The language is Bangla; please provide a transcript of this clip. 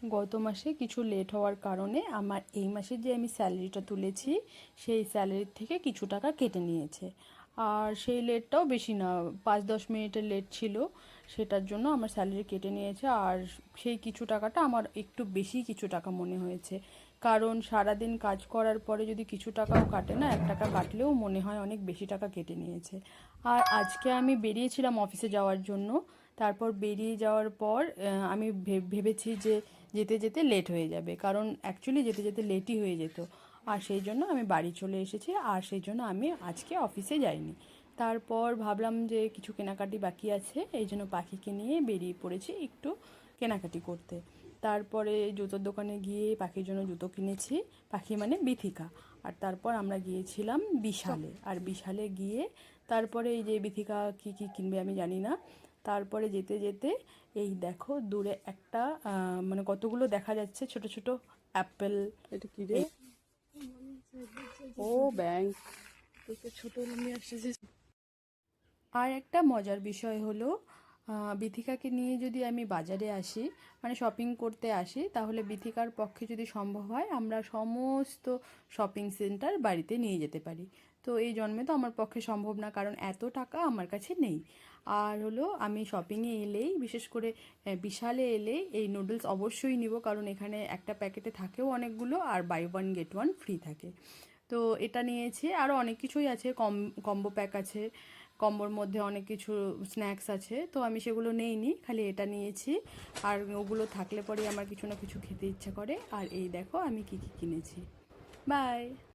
গত মাসে কিছু লেট হওয়ার কারণে আমার এই মাসে যে আমি স্যালারিটা তুলেছি সেই স্যালারির থেকে কিছু টাকা কেটে নিয়েছে। আর সেই লেটটাও বেশি না, 5-10 মিনিটের লেট ছিল, সেটার জন্য আমার স্যালারি কেটে নিয়েছে। আর সেই কিছু টাকাটা আমার একটু বেশি কিছু টাকা মনে হয়েছে, কারণ সারাদিন কাজ করার পরে যদি কিছু টাকাও কাটে না, 1 টাকা কাটলেও মনে হয় অনেক বেশি টাকা কেটে নিয়েছে। আর আজকে আমি বেরিয়েছিলাম অফিসে যাওয়ার জন্য। তারপর বেরিয়ে যাওয়ার পর আমি ভেবেছি যে যেতে যেতে লেট হয়ে যাবে, কারণ অ্যাকচুয়ালি যেতে যেতে লেটই হয়ে যেত। আর সেই জন্য আমি বাড়ি চলে এসেছি, আর সেই জন্য আমি আজকে অফিসে যাইনি। তারপর ভাবলাম যে কিছু কেনাকাটি বাকি আছে, এই জন্য পাখিকে নিয়ে বেরিয়ে পড়েছি একটু কেনাকাটি করতে। তারপরে জুতোর দোকানে গিয়ে পাখির জন্য জুতো কিনেছি, পাখি মানে বিথিকা। আর তারপর আমরা গিয়েছিলাম বিশালে, আর বিশালে গিয়ে তারপরে এই যে বিথিকা কী কী কিনবে আমি জানি না। তারপরে যেতে যেতে এই দেখো দূরে একটা মানে কতগুলো দেখা যাচ্ছে ছোট ছোট অ্যাপেল। এটা কি রে? ও ব্যাংক থেকে ছোট নিয়ে আসছে। আর একটা মজার বিষয় হলো, বিথিকাকে নিয়ে যদি আমি বাজারে আসি, মানে শপিং করতে আসি, তাহলে বিথিকার পক্ষে যদি সম্ভব হয় আমরা সমস্ত শপিং সেন্টার বাড়িতে নিয়ে যেতে পারি। তো এই জন্মে তো আমার পক্ষে সম্ভব না, কারণ এত টাকা আমার কাছে নেই। আর হলো আমি শপিংয়ে এলেই, বিশেষ করে বিশালে এলেই এই নুডলস অবশ্যই নিব, কারণ এখানে একটা প্যাকেটে থাকেও অনেকগুলো, আর buy one get one free থাকে। তো এটা নিয়েছি, আরও অনেক কিছুই আছে, কম্বো প্যাক আছে, কম্বোর মধ্যে অনেক কিছু স্ন্যাক্স আছে, তো আমি সেগুলো নেইনি, খালি এটা নিয়েছি। আর ওগুলো থাকলে পরেই আমার কিছু না কিছু খেতে ইচ্ছা করে। আর এই দেখো আমি কী কী কিনেছি। বাই।